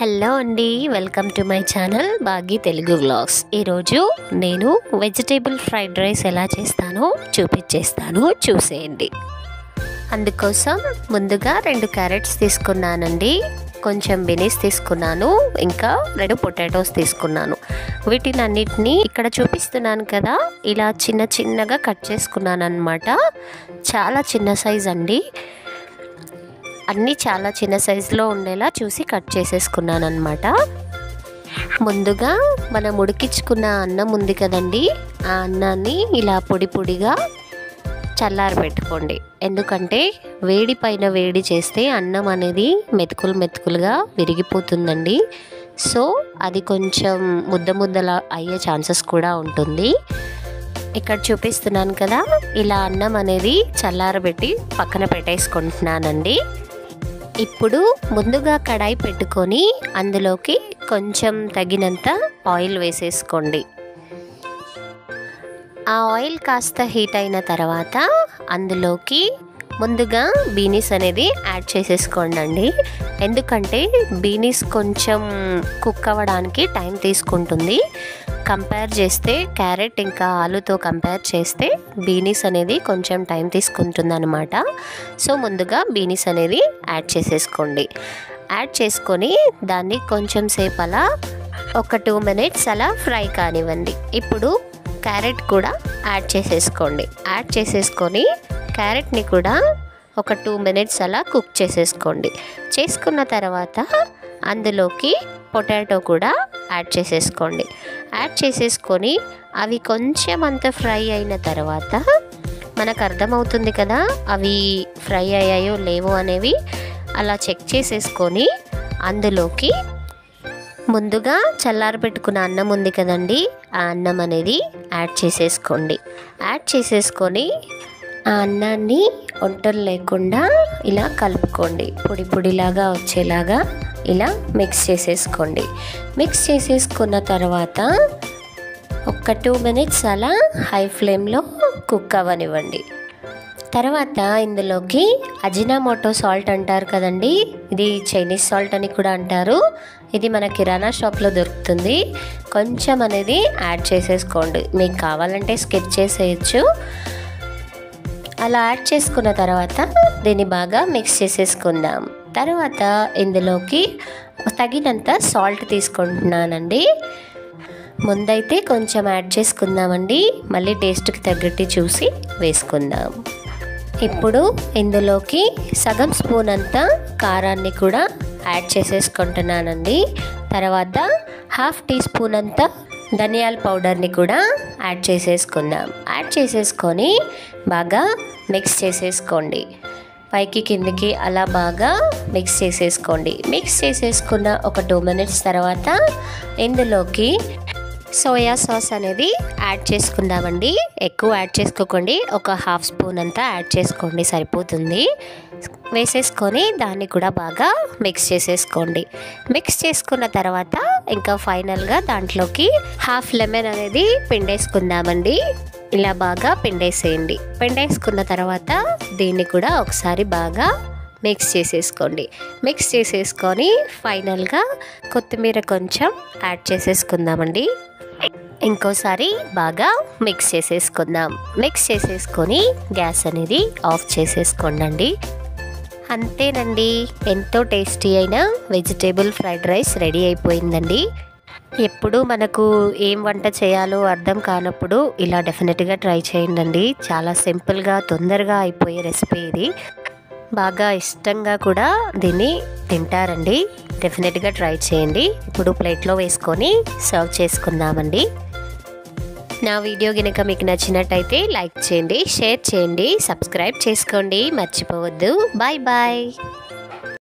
Hello అండి, welcome to my channel Baaghi Telugu vlogs. ఈరోజు నేను వెజిటేబుల్ ఫ్రైడ్ రైస్ ఎలా చేస్తానో చూపించేస్తాను, చూసేయండి. అందుకోసం ముందుగా 2 క్యారెట్స్ తీసుకున్నానండి, కొంచెం బీనీస్ తీసుకున్నాను, ఇంకా 2 పొటాటోస్ తీసుకున్నాను. వీటిని అన్నిటినీ ఇక్కడ చూపిస్తున్నాను కదా, ఇలా చిన్న చిన్నగా కట్ చేసుకున్నాను అన్నమాట. చాలా చిన్న సైజ్ అండి, అన్నీ చాలా చిన్న సైజులో ఉండేలా చూసి కట్ చేసేసుకున్నాను అనమాట. ముందుగా మనం ఉడికించుకున్న అన్నం ఉంది కదండి, ఆ అన్నాన్ని ఇలా పొడి పొడిగా చల్లారబెట్టుకోండి. ఎందుకంటే వేడి పైన వేడి చేస్తే అన్నం అనేది మెతుకులు మెతుకులుగా విరిగిపోతుందండి. సో అది కొంచెం ముద్దలా అయ్యే ఛాన్సెస్ కూడా ఉంటుంది. ఇక్కడ చూపిస్తున్నాను కదా, ఇలా అన్నం అనేది చల్లారబెట్టి పక్కన పెట్టేసుకుంటున్నానండి. ఇప్పుడు ముందుగా కడాయి పెట్టుకొని అందులోకి కొంచెం తగినంత ఆయిల్ వేసేసుకోండి. ఆ ఆయిల్ కాస్త హీట్ అయిన తర్వాత అందులోకి ముందుగా బీనీస్ అనేది యాడ్ చేసేసుకోండి. ఎందుకంటే బీనీస్ కొంచెం కుక్ అవ్వడానికి టైం తీసుకుంటుంది. కంపేర్ చేస్తే క్యారెట్ ఇంకా ఆలుతో కంపేర్ చేస్తే బీనీస్ అనేది కొంచెం టైం తీసుకుంటుంది అనమాట. సో ముందుగా బీనీస్ అనేది యాడ్ చేసేసుకోండి. యాడ్ చేసుకొని దాన్ని కొంచెం సేపు అలా ఒక 2 మినిట్స్ అలా ఫ్రై కానివ్వండి. ఇప్పుడు క్యారెట్ కూడా యాడ్ చేసేసుకోండి. యాడ్ చేసేసుకొని క్యారెట్ని కూడా ఒక 2 మినిట్స్ అలా కుక్ చేసేసుకోండి. చేసుకున్న తర్వాత అందులోకి పొటాటో కూడా యాడ్ చేసేసుకోండి. యాడ్ చేసేసుకొని అవి కొంచెం అంత ఫ్రై అయిన తర్వాత మనకు అర్థమవుతుంది కదా, అవి ఫ్రై అయ్యాయో లేవో అనేవి. అలా చెక్ చేసేసుకొని అందులోకి ముందుగా చల్లారబెట్టుకున్న అన్నం ఉంది కదండి, ఆ అన్నం అనేది యాడ్ చేసేసుకోండి. యాడ్ చేసేసుకొని ఆ అన్నాన్ని వంటలు లేకుండా ఇలా కలుపుకోండి. పొడి పొడిలాగా వచ్చేలాగా ఇలా మిక్స్ చేసేసుకోండి. మిక్స్ చేసేసుకున్న తర్వాత ఒక 2 మినిట్స్ అలా హై ఫ్లేమ్లో కుక్ అవ్వనివ్వండి. తర్వాత ఇందులోకి అజినామోటో సాల్ట్ అంటారు కదండి, ఇది చైనీస్ సాల్ట్ అని కూడా అంటారు. ఇది మన కిరాణా షాప్లో దొరుకుతుంది. కొంచెం అనేది యాడ్ చేసేసుకోండి, మీకు కావాలంటే స్కిప్ చేసేయచ్చు. అలా యాడ్ చేసుకున్న తర్వాత దీన్ని బాగా మిక్స్ చేసేసుకుందాం. తర్వాత ఇందులోకి తగినంత సాల్ట్ తీసుకుంటున్నానండి. ముందైతే కొంచెం యాడ్ చేసుకుందామండి, మళ్ళీ టేస్ట్కి తగ్గట్టు చూసి వేసుకుందాం. ఇప్పుడు ఇందులోకి సగం స్పూన్ అంత కారాన్ని కూడా యాడ్ చేసేసుకుంటున్నానండి. తర్వాత 1/2 టీ స్పూన్ అంత ధనియాల పౌడర్ని కూడా యాడ్ చేసేసుకుందాం. యాడ్ చేసేసుకొని బాగా మిక్స్ చేసేసుకోండి. పైకి కిందికి అలా బాగా మిక్స్ చేసేసుకోండి. మిక్స్ చేసేసుకున్న ఒక 2 మినిట్స్ తర్వాత ఇందులోకి సోయా సాస్ అనేది యాడ్ చేసుకుందామండి. ఎక్కువ యాడ్ చేసుకోకండి, ఒక 1/2 స్పూన్ అంతా యాడ్ చేసుకోండి, సరిపోతుంది. వేసేసుకొని దాన్ని కూడా బాగా మిక్స్ చేసేసుకోండి. మిక్స్ చేసుకున్న తర్వాత ఇంకా ఫైనల్గా దాంట్లోకి 1/2 లెమన్ అనేది పిండేసుకుందామండి. ఇలా బాగా పిండేసేయండి. పిండేసుకున్న తర్వాత దీన్ని కూడా ఒకసారి బాగా మిక్స్ చేసేసుకోండి. మిక్స్ చేసేసుకొని ఫైనల్గా కొత్తిమీర కొంచెం యాడ్ చేసేసుకుందామండి. ఇంకోసారి బాగా మిక్స్ చేసేసుకుందాం. మిక్స్ చేసేసుకొని గ్యాస్ అనేది ఆఫ్ చేసేసుకోండి. అంతేనండి, ఎంతో టేస్టీ అయిన వెజిటేబుల్ ఫ్రైడ్ రైస్ రెడీ అయిపోయిందండి. ఎప్పుడు మనకు ఏం వంట చేయాలో అర్థం కానప్పుడు ఇలా డెఫినెట్గా ట్రై చేయండి. చాలా సింపుల్గా తొందరగా అయిపోయే రెసిపీ ఇది. బాగా ఇష్టంగా కూడా దీన్ని తింటారండి. డెఫినెట్గా ట్రై చేయండి. ఇప్పుడు ప్లేట్లో వేసుకొని సర్వ్ చేసుకుందామండి. నా వీడియో కనుక మీకు నచ్చినట్టయితే లైక్ చేయండి, షేర్ చేయండి, సబ్స్క్రైబ్ చేసుకోండి, మర్చిపోవద్దు. Bye bye.